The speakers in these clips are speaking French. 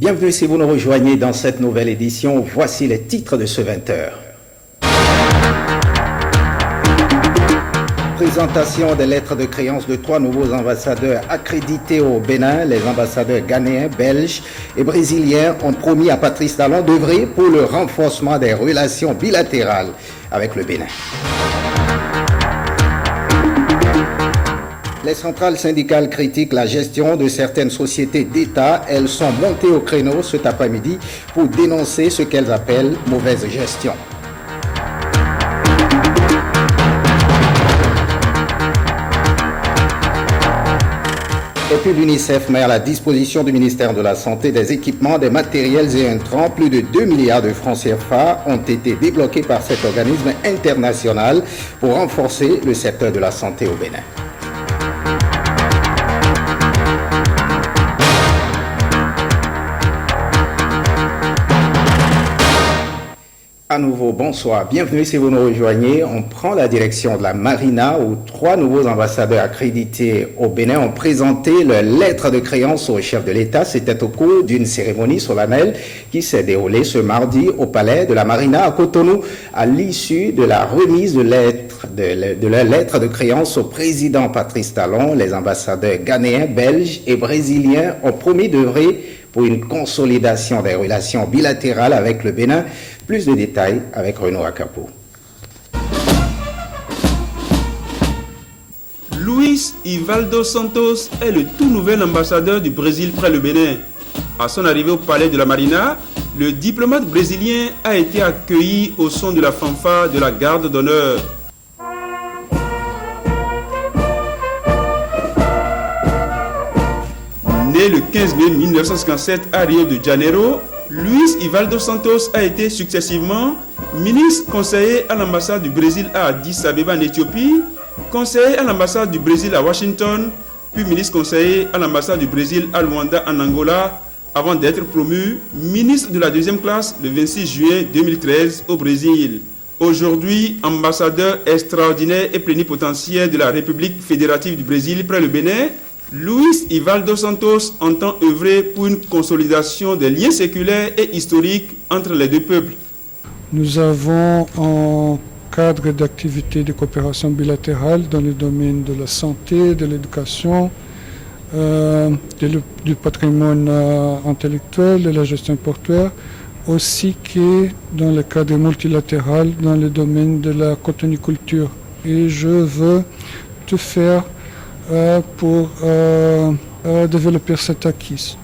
Bienvenue si vous nous rejoignez dans cette nouvelle édition. Voici les titres de ce 20h. Présentation des lettres de créance de 3 nouveaux ambassadeurs accrédités au Bénin. Les ambassadeurs ghanéens, belges et brésiliens ont promis à Patrice Talon d'œuvrer pour le renforcement des relations bilatérales avec le Bénin. Les centrales syndicales critiquent la gestion de certaines sociétés d'État. Elles sont montées au créneau cet après-midi pour dénoncer ce qu'elles appellent mauvaise gestion. Et puis l'UNICEF met à la disposition du ministère de la Santé des équipements, des matériels et intrants. Plus de 2 milliards de francs CFA ont été débloqués par cet organisme international pour renforcer le secteur de la santé au Bénin. À nouveau, bonsoir, bienvenue si vous nous rejoignez. On prend la direction de la Marina où 3 nouveaux ambassadeurs accrédités au Bénin ont présenté leur lettre de créance au chef de l'État. C'était au cours d'une cérémonie solennelle qui s'est déroulée ce mardi au palais de la Marina à Cotonou à l'issue de la remise de leur lettre de créance au président Patrice Talon. Les ambassadeurs ghanéens, belges et brésiliens ont promis d'œuvrer pour une consolidation des relations bilatérales avec le Bénin. Plus de détails avec Renaud Acapo. Luis Ivaldo Santos est le tout nouvel ambassadeur du Brésil près le Bénin. À son arrivée au palais de la Marina, le diplomate brésilien a été accueilli au son de la fanfare de la garde d'honneur. Né le 15 mai 1957 à Rio de Janeiro, Luis Ivaldo Santos a été successivement ministre conseiller à l'ambassade du Brésil à Addis Abeba en Éthiopie, conseiller à l'ambassade du Brésil à Washington, puis ministre conseiller à l'ambassade du Brésil à Luanda en Angola, avant d'être promu ministre de la deuxième classe le 26 juillet 2013 au Brésil. Aujourd'hui, ambassadeur extraordinaire et plénipotentiaire de la République fédérative du Brésil près le Bénin, Luis Ivaldo Santos entend œuvrer pour une consolidation des liens séculaires et historiques entre les deux peuples. Nous avons un cadre d'activité de coopération bilatérale dans le domaine de la santé, de l'éducation, du patrimoine intellectuel, de la gestion portuaire, aussi que dans le cadre multilatéral dans le domaine de la cotoniculture. Et je veux tout faire pour développer cet acquis.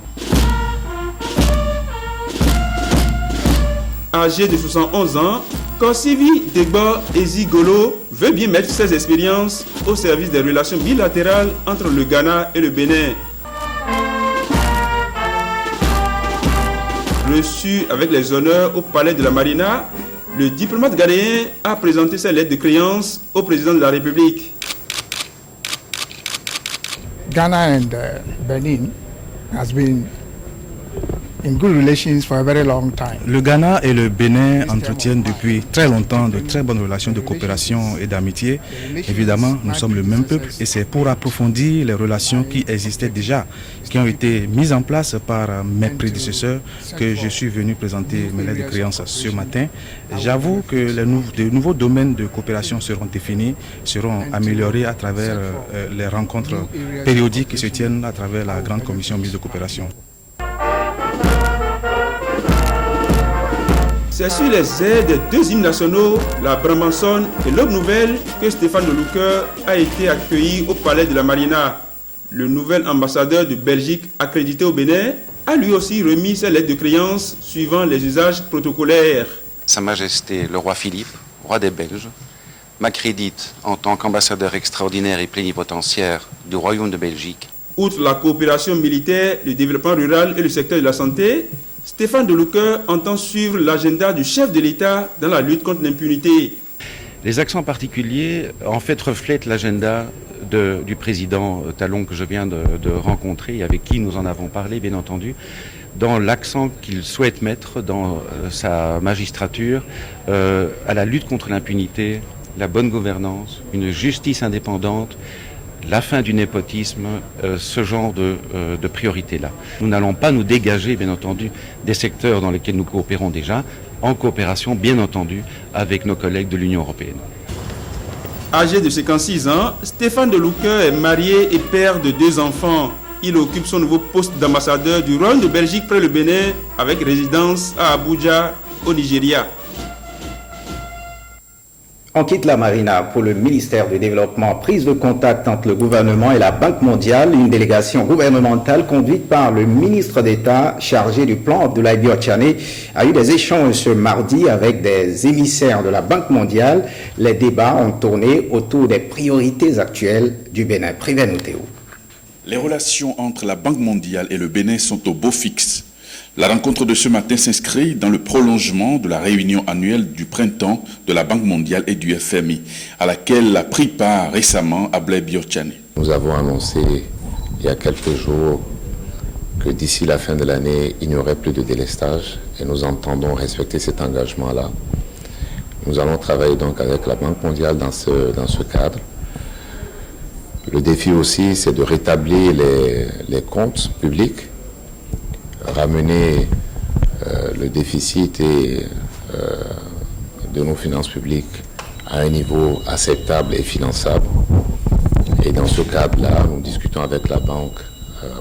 Âgé de 71 ans, Kosivi Degbo Ezigolo veut bien mettre ses expériences au service des relations bilatérales entre le Ghana et le Bénin. Reçu avec les honneurs au palais de la Marina, le diplomate ghanéen a présenté ses lettres de créance au président de la République. Ghana and Benin has been in good relations for a very long time. Le Ghana et le Bénin entretiennent depuis très longtemps de très bonnes relations de coopération et d'amitié. Évidemment, nous sommes le même peuple et c'est pour approfondir les relations qui existaient déjà, qui ont été mises en place par mes prédécesseurs que je suis venu présenter mes lettres de créance ce matin. J'avoue que de nouveaux domaines de coopération seront définis, seront améliorés à travers les rencontres périodiques qui se tiennent à travers la grande commission mixte de coopération. C'est sur les airs des 2 hymnes nationaux, la Brabançonne et l'Aube Nouvelle, que Stéphane de Loucker a été accueilli au palais de la Marina. Le nouvel ambassadeur de Belgique accrédité au Bénin a lui aussi remis ses lettres de créance suivant les usages protocolaires. Sa Majesté le roi Philippe, roi des Belges, m'accrédite en tant qu'ambassadeur extraordinaire et plénipotentiaire du Royaume de Belgique. Outre la coopération militaire, le développement rural et le secteur de la santé, Stéphane de Loucker entend suivre l'agenda du chef de l'État dans la lutte contre l'impunité. Les accents particuliers, en fait, reflètent l'agenda du président Talon que je viens de rencontrer et avec qui nous en avons parlé, bien entendu, dans l'accent qu'il souhaite mettre dans sa magistrature à la lutte contre l'impunité, la bonne gouvernance, une justice indépendante, la fin du népotisme, ce genre de priorité-là. Nous n'allons pas nous dégager, bien entendu, des secteurs dans lesquels nous coopérons déjà, en coopération, bien entendu, avec nos collègues de l'Union européenne. Âgé de 56 ans, Stéphane Delouqueur est marié et père de 2 enfants. Il occupe son nouveau poste d'ambassadeur du Royaume de Belgique près le Bénin, avec résidence à Abuja, au Nigeria. On quitte la Marina pour le ministère du Développement. Prise de contact entre le gouvernement et la Banque mondiale. Une délégation gouvernementale conduite par le ministre d'État chargé du plan Abdoulaye Biotchane a eu des échanges ce mardi avec des émissaires de la Banque mondiale. Les débats ont tourné autour des priorités actuelles du Bénin. Privé Théo. Les relations entre la Banque mondiale et le Bénin sont au beau fixe. La rencontre de ce matin s'inscrit dans le prolongement de la réunion annuelle du printemps de la Banque mondiale et du FMI, à laquelle a pris part récemment Abdoulaye Biotchane. Nous avons annoncé il y a quelques jours que d'ici la fin de l'année, il n'y aurait plus de délestage et nous entendons respecter cet engagement-là. Nous allons travailler donc avec la Banque mondiale dans ce cadre. Le défi aussi, c'est de rétablir les comptes publics, ramener le déficit de nos finances publiques à un niveau acceptable et finançable. Et dans ce cadre-là, nous discutons avec la Banque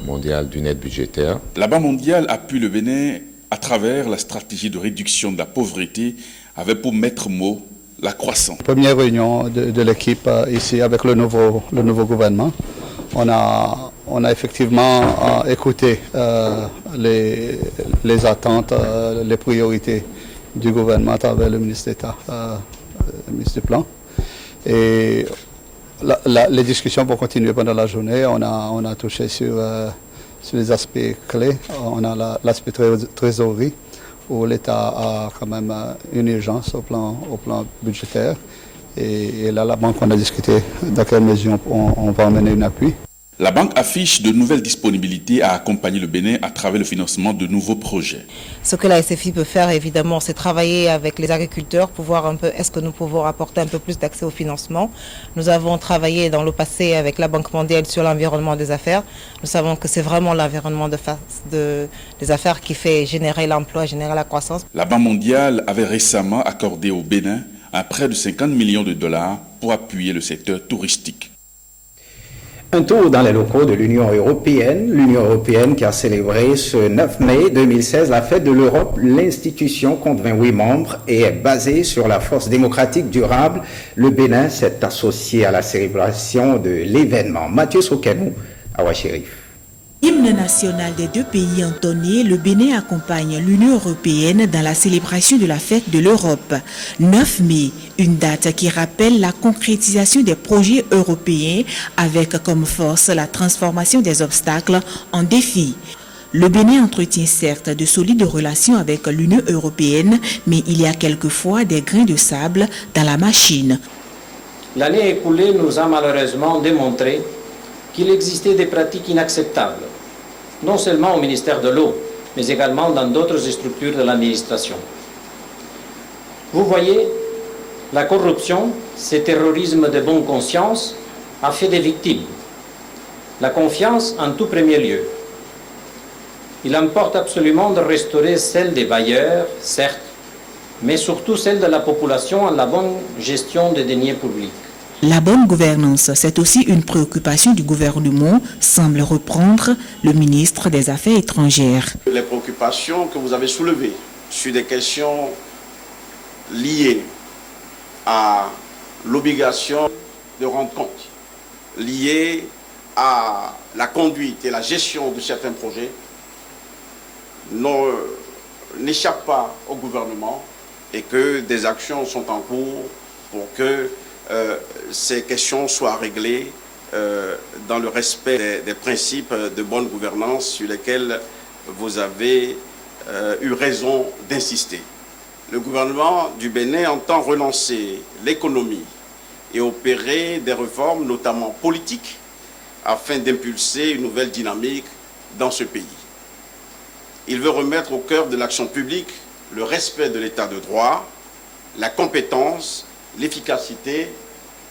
mondiale d'une aide budgétaire. La Banque mondiale appuie le Bénin à travers la stratégie de réduction de la pauvreté avec pour maître mot la croissance. Première réunion de l'équipe ici avec le nouveau gouvernement. On a effectivement écouté les attentes, les priorités du gouvernement à travers le ministre d'État, le ministre du Plan. Et les discussions vont continuer pendant la journée. On a touché sur les aspects clés. On a l'aspect trésorerie, où l'État a quand même une urgence au plan budgétaire. Et là, la Banque, on a discuté dans quelle mesure on va emmener un appui. La Banque affiche de nouvelles disponibilités à accompagner le Bénin à travers le financement de nouveaux projets. Ce que la SFI peut faire, évidemment, c'est travailler avec les agriculteurs pour voir un peu est-ce que nous pouvons apporter un peu plus d'accès au financement. Nous avons travaillé dans le passé avec la Banque mondiale sur l'environnement des affaires. Nous savons que c'est vraiment l'environnement des affaires qui fait générer l'emploi, générer la croissance. La Banque mondiale avait récemment accordé au Bénin un prêt de 50 millions de dollars pour appuyer le secteur touristique. Un tour dans les locaux de l'Union européenne qui a célébré ce 9 mai 2016 la fête de l'Europe. L'institution compte 28 membres et est basée sur la force démocratique durable. Le Bénin s'est associé à la célébration de l'événement. Mathieu Sokenou, Awa Chérif. Hymne national des 2 pays entonné, le Bénin accompagne l'Union européenne dans la célébration de la fête de l'Europe. 9 mai, une date qui rappelle la concrétisation des projets européens avec comme force la transformation des obstacles en défis. Le Bénin entretient certes de solides relations avec l'Union européenne, mais il y a quelquefois des grains de sable dans la machine. L'année écoulée nous a malheureusement démontré qu'il existait des pratiques inacceptables, non seulement au ministère de l'Eau, mais également dans d'autres structures de l'administration. Vous voyez, la corruption, ce terrorisme de bonne conscience, a fait des victimes. La confiance en tout premier lieu. Il importe absolument de restaurer celle des bailleurs, certes, mais surtout celle de la population en la bonne gestion des deniers publics. La bonne gouvernance, c'est aussi une préoccupation du gouvernement, semble reprendre le ministre des Affaires étrangères. Les préoccupations que vous avez soulevées sur des questions liées à l'obligation de rendre compte, liées à la conduite et la gestion de certains projets, n'échappent pas au gouvernement et que des actions sont en cours pour que ces questions soient réglées dans le respect des principes de bonne gouvernance sur lesquels vous avez eu raison d'insister. Le gouvernement du Bénin entend relancer l'économie et opérer des réformes, notamment politiques, afin d'impulser une nouvelle dynamique dans ce pays. Il veut remettre au cœur de l'action publique le respect de l'état de droit, la compétence, l'efficacité,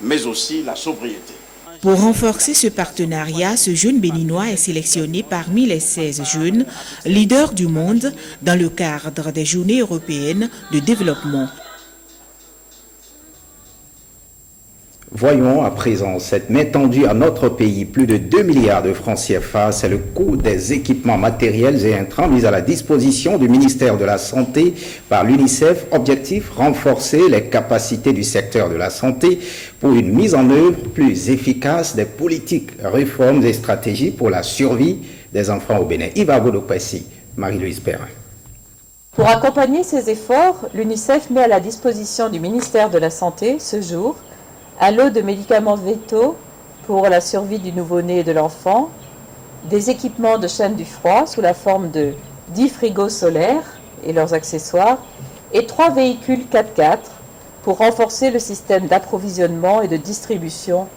mais aussi la sobriété. Pour renforcer ce partenariat, ce jeune béninois est sélectionné parmi les 16 jeunes leaders du monde dans le cadre des Journées européennes de développement. Voyons à présent cette main tendue à notre pays. Plus de 2 milliards de francs CFA, c'est le coût des équipements matériels et intrants mis à la disposition du ministère de la Santé par l'UNICEF. Objectif, renforcer les capacités du secteur de la santé pour une mise en œuvre plus efficace des politiques, réformes et stratégies pour la survie des enfants au Bénin. Yves Bodopessi, Marie-Louise Perrin. Pour accompagner ces efforts, l'UNICEF met à la disposition du ministère de la Santé ce jour un lot de médicaments vétos pour la survie du nouveau-né et de l'enfant, des équipements de chaîne du froid sous la forme de 10 frigos solaires et leurs accessoires, et 3 véhicules 4x4 pour renforcer le système d'approvisionnement et de distribution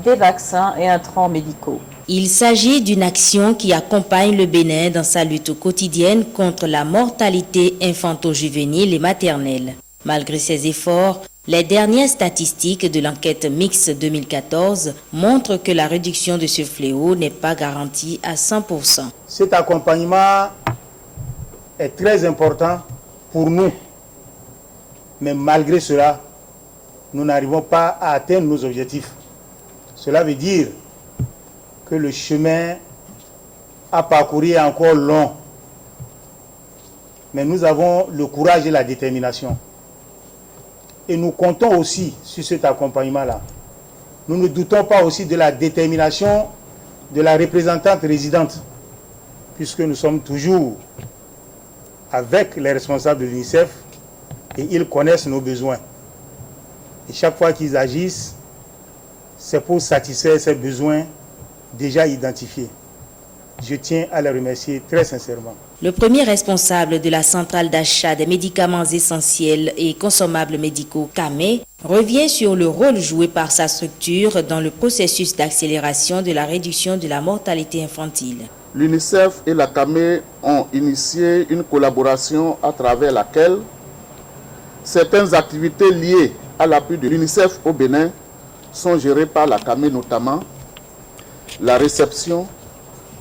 des vaccins et intrants médicaux. Il s'agit d'une action qui accompagne le Bénin dans sa lutte quotidienne contre la mortalité infanto-juvénile et maternelle. Malgré ces efforts, les dernières statistiques de l'enquête mixte 2014 montrent que la réduction de ce fléau n'est pas garantie à 100%. Cet accompagnement est très important pour nous. Mais malgré cela, nous n'arrivons pas à atteindre nos objectifs. Cela veut dire que le chemin à parcourir est encore long. Mais nous avons le courage et la détermination. Et nous comptons aussi sur cet accompagnement-là. Nous ne doutons pas aussi de la détermination de la représentante résidente, puisque nous sommes toujours avec les responsables de l'UNICEF et ils connaissent nos besoins. Et chaque fois qu'ils agissent, c'est pour satisfaire ces besoins déjà identifiés. Je tiens à les remercier très sincèrement. Le premier responsable de la centrale d'achat des médicaments essentiels et consommables médicaux, CAME, revient sur le rôle joué par sa structure dans le processus d'accélération de la réduction de la mortalité infantile. L'UNICEF et la CAME ont initié une collaboration à travers laquelle certaines activités liées à l'appui de l'UNICEF au Bénin sont gérées par la CAME, notamment la réception,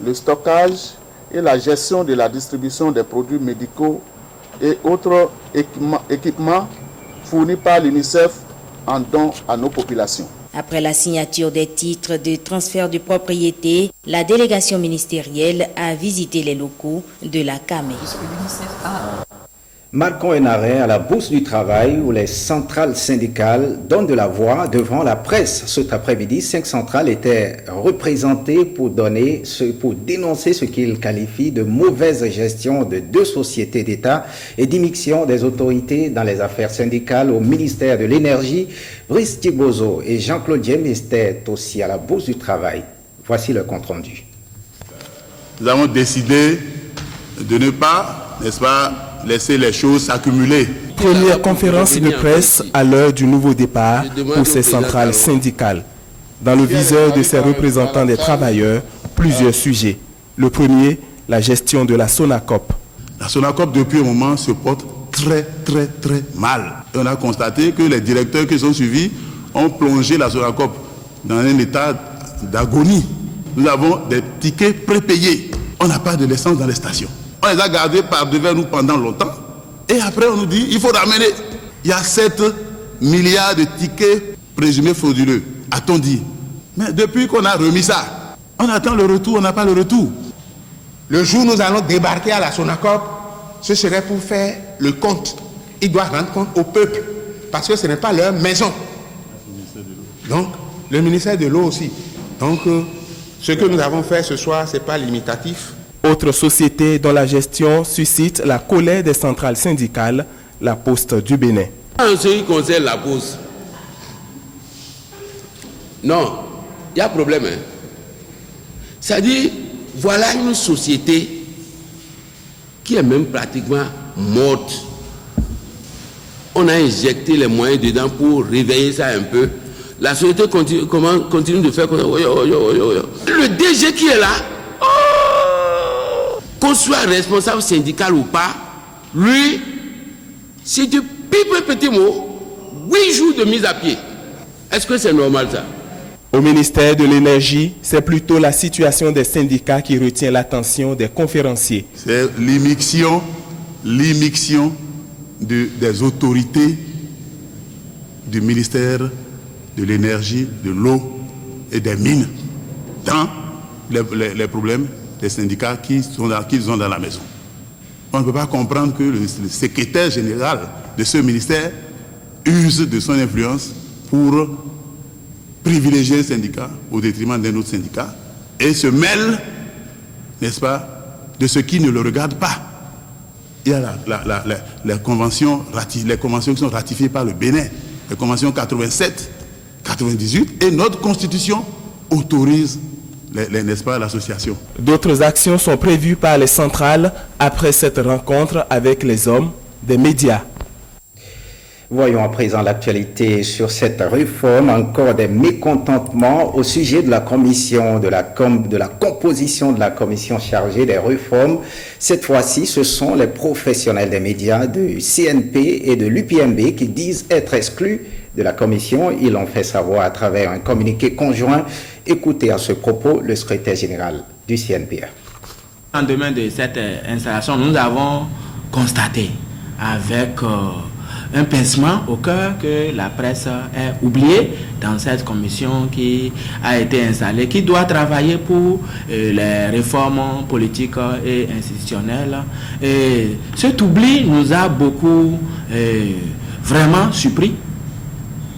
le stockage et la gestion de la distribution des produits médicaux et autres équipements fournis par l'UNICEF en don à nos populations. Après la signature des titres de transfert de propriété, la délégation ministérielle a visité les locaux de la CAME. Marquons un arrêt à la Bourse du Travail où les centrales syndicales donnent de la voix devant la presse. Cet après-midi, 5 centrales étaient représentées pour dénoncer ce qu'ils qualifient de mauvaise gestion de 2 sociétés d'État et d'immixtion des autorités dans les affaires syndicales au ministère de l'Énergie. Brice Thibozo et Jean-Claude James étaient aussi à la Bourse du Travail. Voici le compte-rendu. Nous avons décidé de ne pas, n'est-ce pas, laisser les choses s'accumuler. Première conférence de presse à l'heure du nouveau départ pour ces centrales syndicales. Dans le viseur de ces représentants des travailleurs, plusieurs sujets. Le premier, la gestion de la Sonacop. La Sonacop, depuis un moment, se porte très mal. Et on a constaté que les directeurs qui sont suivis ont plongé la Sonacop dans un état d'agonie. Nous avons des tickets prépayés. On n'a pas de l'essence dans les stations. On les a gardés par devant nous pendant longtemps. Et après, on nous dit, il faut ramener. Il y a 7 milliards de tickets présumés frauduleux, a-t-on dit. Mais depuis qu'on a remis ça, on attend le retour, on n'a pas le retour. Le jour où nous allons débarquer à la Sonacop, ce serait pour faire le compte. Ils doivent rendre compte au peuple, parce que ce n'est pas leur maison. Donc, le ministère de l'eau aussi. Donc, ce que nous avons fait ce soir, ce n'est pas limitatif. Autre société dont la gestion suscite la colère des centrales syndicales, la Poste du Bénin. En ce qui concerne la Poste, non, il y a problème. Hein? C'est-à-dire, voilà une société qui est même pratiquement morte. On a injecté les moyens dedans pour réveiller ça un peu. La société continue de faire comme ça. Le DG qui est là, qu'on soit responsable syndical ou pas, lui, si tu pipes un petit mot, 8 jours de mise à pied. Est-ce que c'est normal ça? Au ministère de l'Énergie, c'est plutôt la situation des syndicats qui retient l'attention des conférenciers. C'est l'immixtion des autorités du ministère de l'Énergie, de l'eau et des mines dans les problèmes des syndicats qui sont dans la maison. On ne peut pas comprendre que le secrétaire général de ce ministère use de son influence pour privilégier un syndicat au détriment d'un autre syndicat et se mêle, n'est-ce pas, de ce qui ne le regarde pas. Il y a les conventions qui sont ratifiées par le Bénin, les conventions 87, 98, et notre constitution autorise n'est-ce pas, l'association. D'autres actions sont prévues par les centrales après cette rencontre avec les hommes des médias. Voyons à présent l'actualité sur cette réforme. Encore des mécontentements au sujet de la commission, de la composition de la commission chargée des réformes. Cette fois-ci, ce sont les professionnels des médias du CNP et de l'UPMB qui disent être exclus de la commission. Ils l'ont fait savoir à travers un communiqué conjoint. Écoutez à ce propos le secrétaire général du CNP. En lendemain de cette installation, nous avons constaté avec un pincement au cœur que la presse est oubliée dans cette commission qui a été installée, qui doit travailler pour les réformes politiques et institutionnelles. Et cet oubli nous a beaucoup vraiment surpris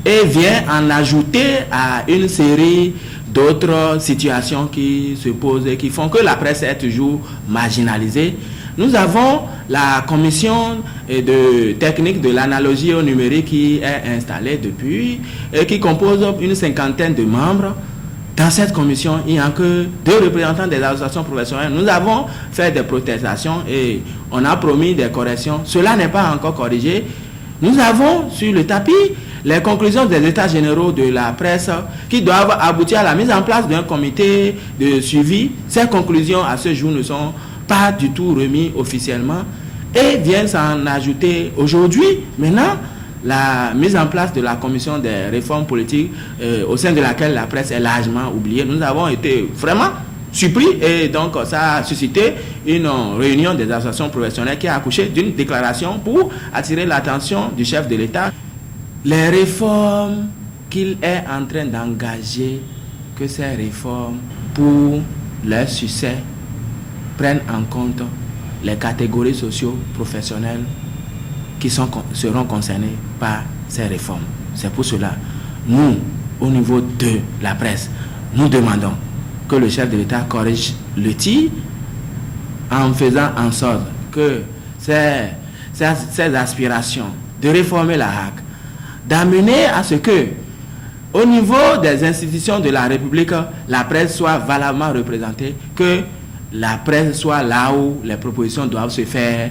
et vient en ajouter à une série d'autres situations qui se posent et qui font que la presse est toujours marginalisée. Nous avons la commission de technique de l'analogie au numérique qui est installée depuis et qui compose une cinquantaine de membres. Dans cette commission, il n'y a que 2 représentants des associations professionnelles. Nous avons fait des protestations et on a promis des corrections. Cela n'est pas encore corrigé. Nous avons sur le tapis les conclusions des états généraux de la presse qui doivent aboutir à la mise en place d'un comité de suivi. Ces conclusions à ce jour ne sont pas du tout remis officiellement et viennent s'en ajouter aujourd'hui. Maintenant, la mise en place de la commission des réformes politiques au sein de laquelle la presse est largement oubliée. Nous avons été vraiment surpris et donc ça a suscité une réunion des associations professionnelles qui a accouché d'une déclaration pour attirer l'attention du chef de l'État. Les réformes qu'il est en train d'engager, que ces réformes pour leur succès prennent en compte les catégories socio-professionnelles qui seront concernées par ces réformes. C'est pour cela, nous, au niveau de la presse, nous demandons que le chef de l'État corrige le tir en faisant en sorte que ces aspirations de réformer la HAC, d'amener à ce que, au niveau des institutions de la République, la presse soit valablement représentée, que la presse soit là où les propositions doivent se faire.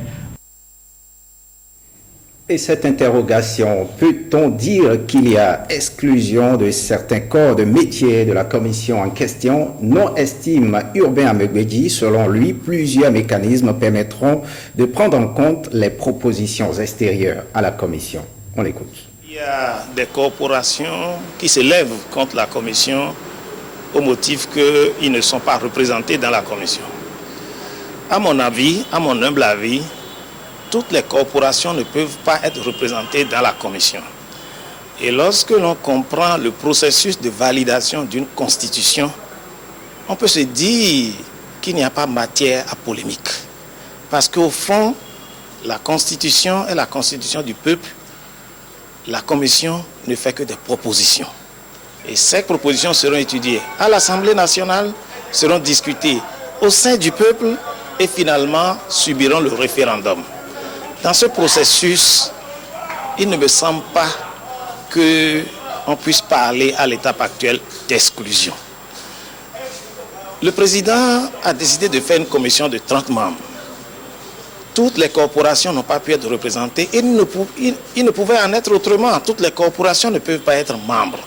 Et cette interrogation, peut-on dire qu'il y a exclusion de certains corps de métier de la commission en question? Non, estime Urbain Amegbedji. Selon lui, plusieurs mécanismes permettront de prendre en compte les propositions extérieures à la commission. On l'écoute. Il y a des corporations qui se lèvent contre la commission au motif qu'ils ne sont pas représentés dans la commission. À mon avis, à mon humble avis, toutes les corporations ne peuvent pas être représentées dans la commission. Et lorsque l'on comprend le processus de validation d'une constitution, on peut se dire qu'il n'y a pas matière à polémique. Parce qu'au fond, la constitution est la constitution du peuple. La commission ne fait que des propositions. Et ces propositions seront étudiées à l'Assemblée nationale, seront discutées au sein du peuple et finalement subiront le référendum. Dans ce processus, il ne me semble pas qu'on puisse parler à l'étape actuelle d'exclusion. Le président a décidé de faire une commission de 30 membres. Toutes les corporations n'ont pas pu être représentées et il ne pouvait en être autrement. Toutes les corporations ne peuvent pas être membres.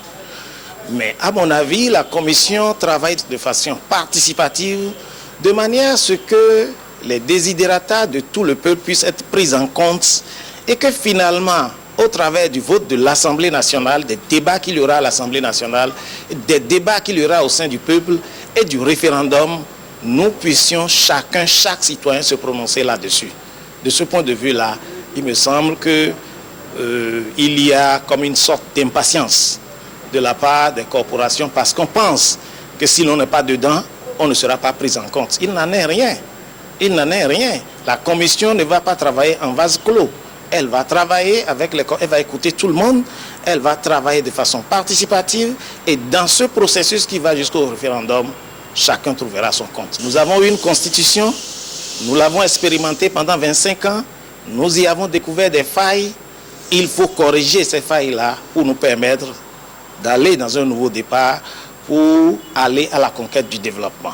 Mais à mon avis, la commission travaille de façon participative de manière à ce que les desiderata de tout le peuple puissent être pris en compte et que finalement au travers du vote de l'Assemblée nationale, des débats qu'il y aura à l'Assemblée nationale, des débats qu'il y aura au sein du peuple et du référendum, nous puissions chaque citoyen se prononcer là-dessus. De ce point de vue-là, il me semble que il y a comme une sorte d'impatience de la part des corporations parce qu'on pense que si l'on n'est pas dedans, on ne sera pas pris en compte. Il n'en est rien. Il n'en est rien. La commission ne va pas travailler en vase clos. Elle va travailler elle va écouter tout le monde, elle va travailler de façon participative et dans ce processus qui va jusqu'au référendum, chacun trouvera son compte. Nous avons eu une constitution, nous l'avons expérimentée pendant 25 ans, nous y avons découvert des failles. Il faut corriger ces failles-là pour nous permettre d'aller dans un nouveau départ, pour aller à la conquête du développement.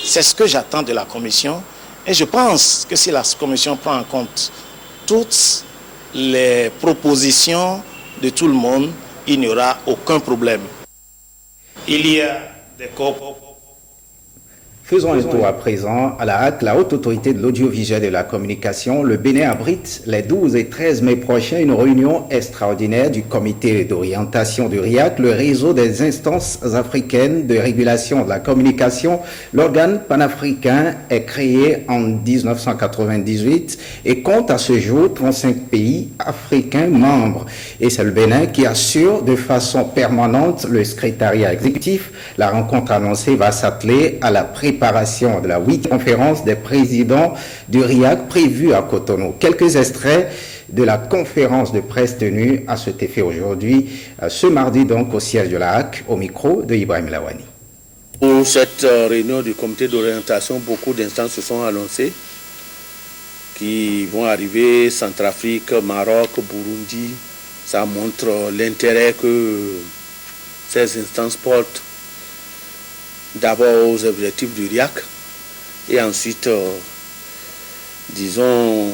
C'est ce que j'attends de la Commission et je pense que si la Commission prend en compte toutes les propositions de tout le monde, il n'y aura aucun problème. Il y a des corps. Faisons un tour à présent à la HAC, la Haute Autorité de l'Audiovisuel et de la Communication. Le Bénin abrite les 12 et 13 mai prochains une réunion extraordinaire du comité d'orientation du RIAC, le réseau des instances africaines de régulation de la communication. L'organe panafricain est créé en 1998 et compte à ce jour 35 pays africains membres. Et c'est le Bénin qui assure de façon permanente le secrétariat exécutif. La rencontre annoncée va s'atteler à la préparation de la 8e conférence des présidents du RIAC prévue à Cotonou. Quelques extraits de la conférence de presse tenue à cet effet aujourd'hui, ce mardi donc au siège de la HAC, au micro de Ibrahim Lawani. Pour cette réunion du comité d'orientation, beaucoup d'instances se sont annoncées qui vont arriver, Centrafrique, Maroc, Burundi. Ça montre l'intérêt que ces instances portent d'abord aux objectifs du RIAC et ensuite, disons,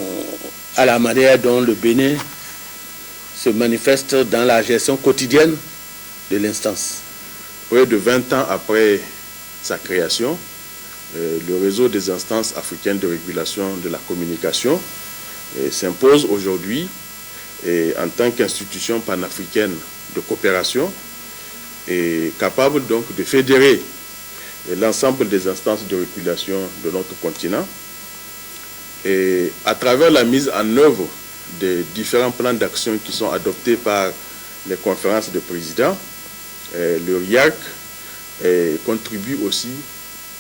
à la manière dont le Bénin se manifeste dans la gestion quotidienne de l'instance. Près de 20 ans après sa création, le réseau des instances africaines de régulation de la communication s'impose aujourd'hui en tant qu'institution panafricaine de coopération et capable donc de fédérer l'ensemble des instances de régulation de notre continent et à travers la mise en œuvre des différents plans d'action qui sont adoptés par les conférences de présidents, le RIAC contribue aussi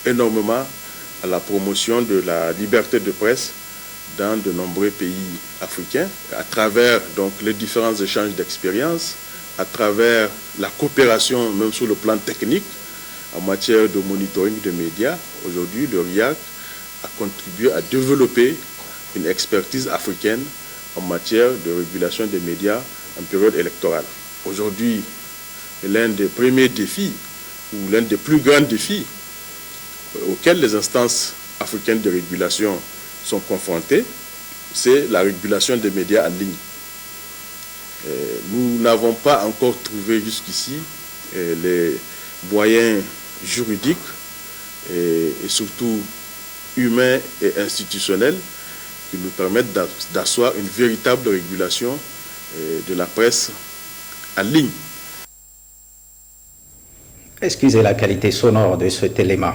énormément à la promotion de la liberté de presse dans de nombreux pays africains, à travers donc les différents échanges d'expériences, à travers la coopération même sur le plan technique, en matière de monitoring de médias. Aujourd'hui, le RIAC a contribué à développer une expertise africaine en matière de régulation des médias en période électorale. Aujourd'hui, l'un des premiers défis, ou l'un des plus grands défis auxquels les instances africaines de régulation sont confrontées, c'est la régulation des médias en ligne. Nous n'avons pas encore trouvé jusqu'ici les moyens juridiques et surtout humains et institutionnels qui nous permettent d'asseoir une véritable régulation de la presse en ligne. Excusez la qualité sonore de cet élément.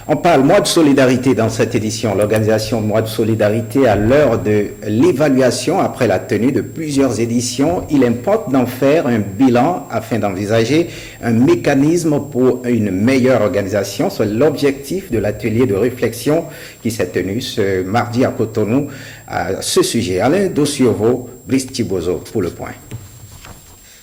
On parle mois de solidarité dans cette édition. L'organisation de mois de solidarité à l'heure de l'évaluation après la tenue de plusieurs éditions. Il importe d'en faire un bilan afin d'envisager un mécanisme pour une meilleure organisation. C'est l'objectif de l'atelier de réflexion qui s'est tenu ce mardi à Cotonou à ce sujet. Alain Dosiovo, Brice Thibozo pour le point.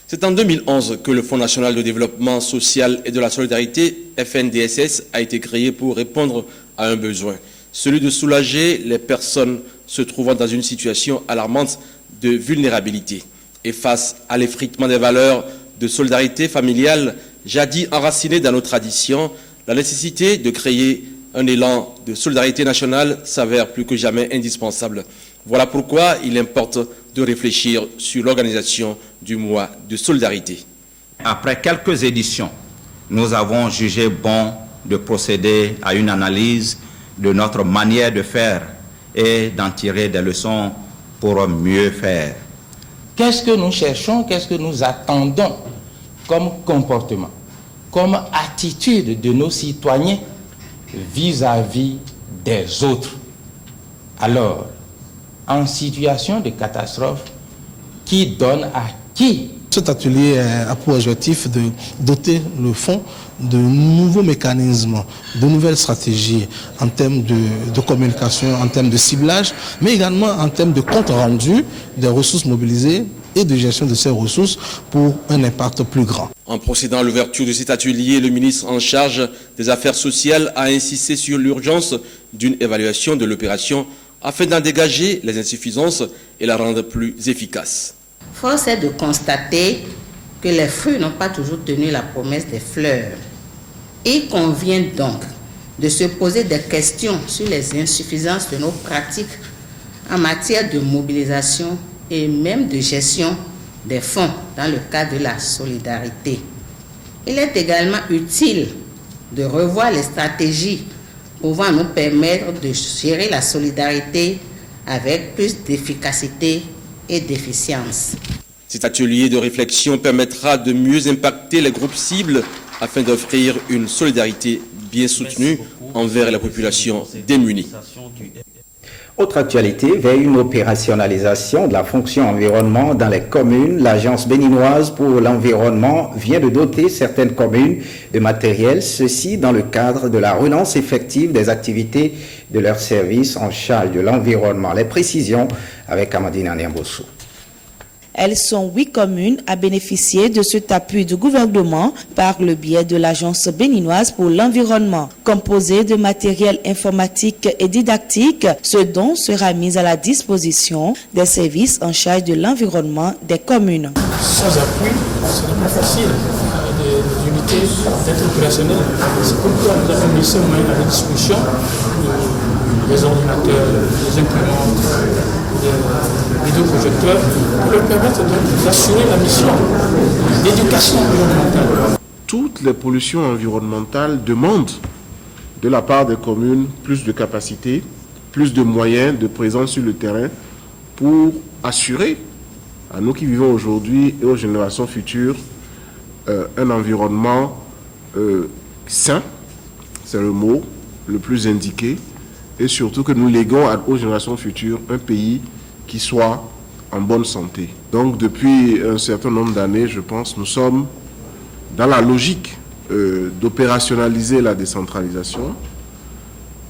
C'est en 2011 que le Fonds national de développement social et de la solidarité, FNDSS, a été créé pour répondre à un besoin, celui de soulager les personnes se trouvant dans une situation alarmante de vulnérabilité. Et face à l'effritement des valeurs de solidarité familiale, jadis enracinées dans nos traditions, la nécessité de créer un élan de solidarité nationale s'avère plus que jamais indispensable. Voilà pourquoi il importe de réfléchir sur l'organisation du mois de solidarité. Après quelques éditions, nous avons jugé bon de procéder à une analyse de notre manière de faire et d'en tirer des leçons pour mieux faire. Qu'est-ce que nous cherchons, qu'est-ce que nous attendons comme comportement, comme attitude de nos citoyens vis-à-vis des autres? Alors, en situation de catastrophe, qui donne à qui? Cet atelier a pour objectif de doter le fonds de nouveaux mécanismes, de nouvelles stratégies en termes de communication, en termes de ciblage, mais également en termes de compte rendu des ressources mobilisées et de gestion de ces ressources pour un impact plus grand. En procédant à l'ouverture de cet atelier, le ministre en charge des Affaires sociales a insisté sur l'urgence d'une évaluation de l'opération afin d'en dégager les insuffisances et la rendre plus efficace. Force est de constater que les fruits n'ont pas toujours tenu la promesse des fleurs. Il convient donc de se poser des questions sur les insuffisances de nos pratiques en matière de mobilisation et même de gestion des fonds dans le cadre de la solidarité. Il est également utile de revoir les stratégies pouvant nous permettre de gérer la solidarité avec plus d'efficacité et d'efficience. Cet atelier de réflexion permettra de mieux impacter les groupes cibles afin d'offrir une solidarité bien soutenue envers la population démunie. Autre actualité, vers une opérationnalisation de la fonction environnement dans les communes, l'Agence béninoise pour l'environnement vient de doter certaines communes de matériel, ceci dans le cadre de la relance effective des activités de leurs services en charge de l'environnement. Les précisions avec Amandine Niambossou. Elles sont 8 communes à bénéficier de cet appui du gouvernement par le biais de l'Agence béninoise pour l'environnement. Composée de matériel informatique et didactique, ce don sera mis à la disposition des services en charge de l'environnement des communes. Sans appui, ce n'est pas facile des unités d'être opérationnelles. C'est pourquoi nous avons mis ces moyens à la disposition, les ordinateurs, les imprimantes, les vidéoprojecteurs, pour leur permettre d'assurer la mission d'éducation environnementale. Toutes les pollutions environnementales demandent de la part des communes plus de capacité, plus de moyens de présence sur le terrain pour assurer à nous qui vivons aujourd'hui et aux générations futures un environnement sain, c'est le mot le plus indiqué, et surtout que nous léguons aux générations futures un pays qui soit en bonne santé. Donc depuis un certain nombre d'années, je pense, nous sommes dans la logique d'opérationnaliser la décentralisation,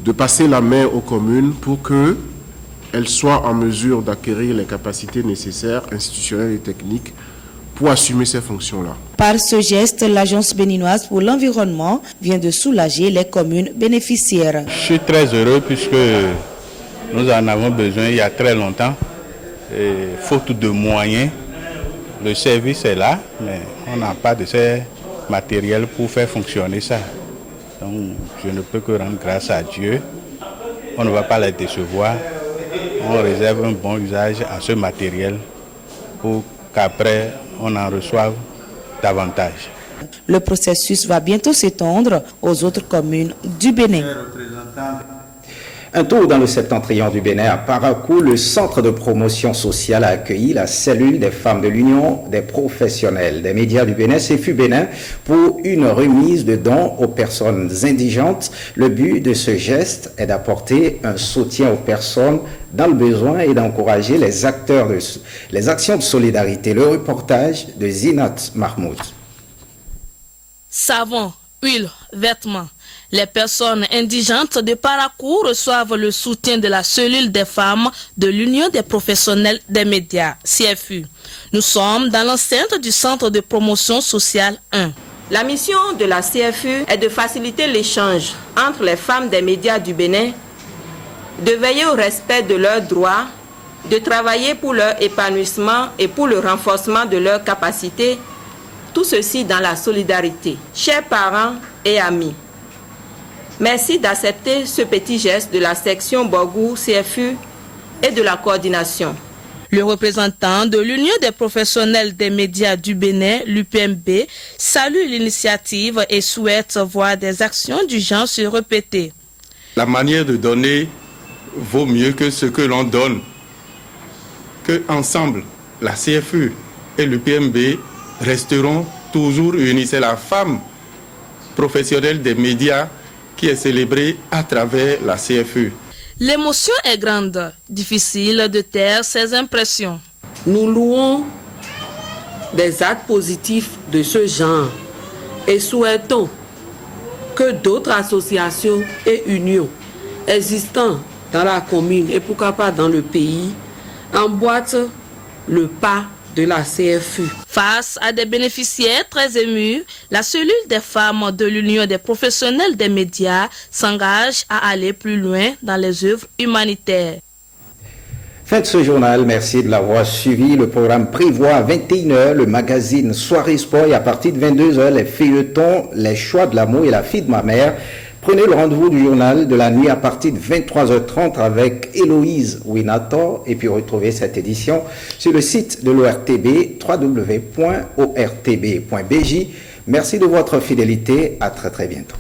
de passer la main aux communes pour qu'elles soient en mesure d'acquérir les capacités nécessaires, institutionnelles et techniques, pour assumer ces fonctions-là. Par ce geste, l'Agence béninoise pour l'environnement vient de soulager les communes bénéficiaires. Je suis très heureux puisque nous en avons besoin il y a très longtemps. Et faute de moyens, le service est là, mais on n'a pas de ces matériels pour faire fonctionner ça. Donc je ne peux que rendre grâce à Dieu. On ne va pas les décevoir. On réserve un bon usage à ce matériel pour qu'après on en reçoive davantage. Le processus va bientôt s'étendre aux autres communes du Bénin. Un tour dans le septentrion du Bénin à Parakou, le centre de promotion sociale a accueilli la cellule des femmes de l'Union des professionnels des médias du Bénin, CFU Bénin, pour une remise de dons aux personnes indigentes. Le but de ce geste est d'apporter un soutien aux personnes dans le besoin et d'encourager les actions de solidarité. Le reportage de Zinat Mahmoud. Savon, huile, vêtements. Les personnes indigentes de Parakou reçoivent le soutien de la cellule des femmes de l'Union des professionnels des médias, CFU. Nous sommes dans l'enceinte du centre de promotion sociale 1. La mission de la CFU est de faciliter l'échange entre les femmes des médias du Bénin, de veiller au respect de leurs droits, de travailler pour leur épanouissement et pour le renforcement de leurs capacités, tout ceci dans la solidarité. Chers parents et amis, merci d'accepter ce petit geste de la section Borgou CFU et de la coordination. Le représentant de l'Union des professionnels des médias du Bénin, l'UPMB, salue l'initiative et souhaite voir des actions du genre se répéter. La manière de donner vaut mieux que ce que l'on donne, que ensemble la CFU et le PMB resteront toujours unis. C'est la femme professionnelle des médias qui est célébrée à travers la CFU. L'émotion est grande, difficile de taire ses impressions. Nous louons des actes positifs de ce genre et souhaitons que d'autres associations et unions existant dans la commune et pourquoi pas dans le pays emboîtent le pas de la CFU. Face à des bénéficiaires très émus, la cellule des femmes de l'Union des professionnels des médias s'engage à aller plus loin dans les œuvres humanitaires. Fin de ce journal, merci de l'avoir suivi. Le programme prévoit à 21h le magazine Soirée Sport et à partir de 22h les feuilletons, les choix de l'amour et la fille de ma mère. Prenez le rendez-vous du journal de la nuit à partir de 23h30 avec Héloïse Winator et puis retrouvez cette édition sur le site de l'ORTB www.ortb.bj. Merci de votre fidélité, à très bientôt.